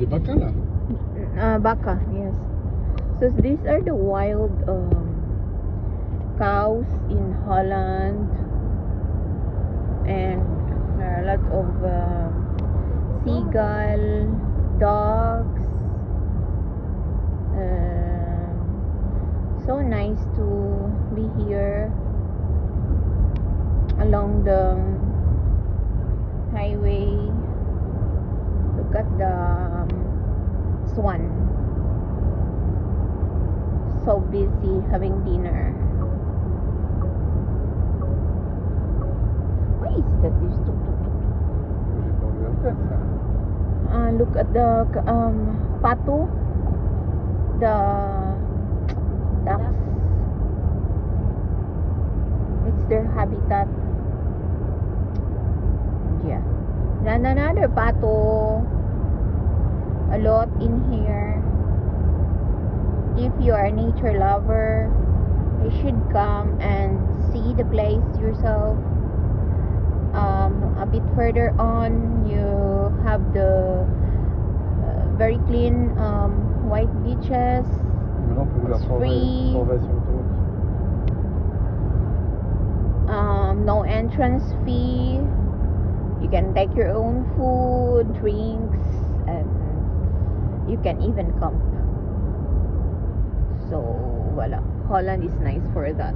des bacas là. Baka, yes. So these are the wild cows in Holland, and there are a lot of seagull, dogs. So nice to be here along the highway. Look at the swan. So busy having dinner. Why is it that this tuk tuk tuk? J'ai pas vu en tête ça. Look at the patu, the ducks. It's their habitat. Yeah. And another patu. A lot in here. If you are a nature lover, you should come and see the place yourself. A bit further on, you have the very clean white beaches. Maintenant, on peut la Free. surveiller sur l'autoroute. No entrance fee. You can take your own food, drinks, and you can even camp. So, voila. Holland is nice for that.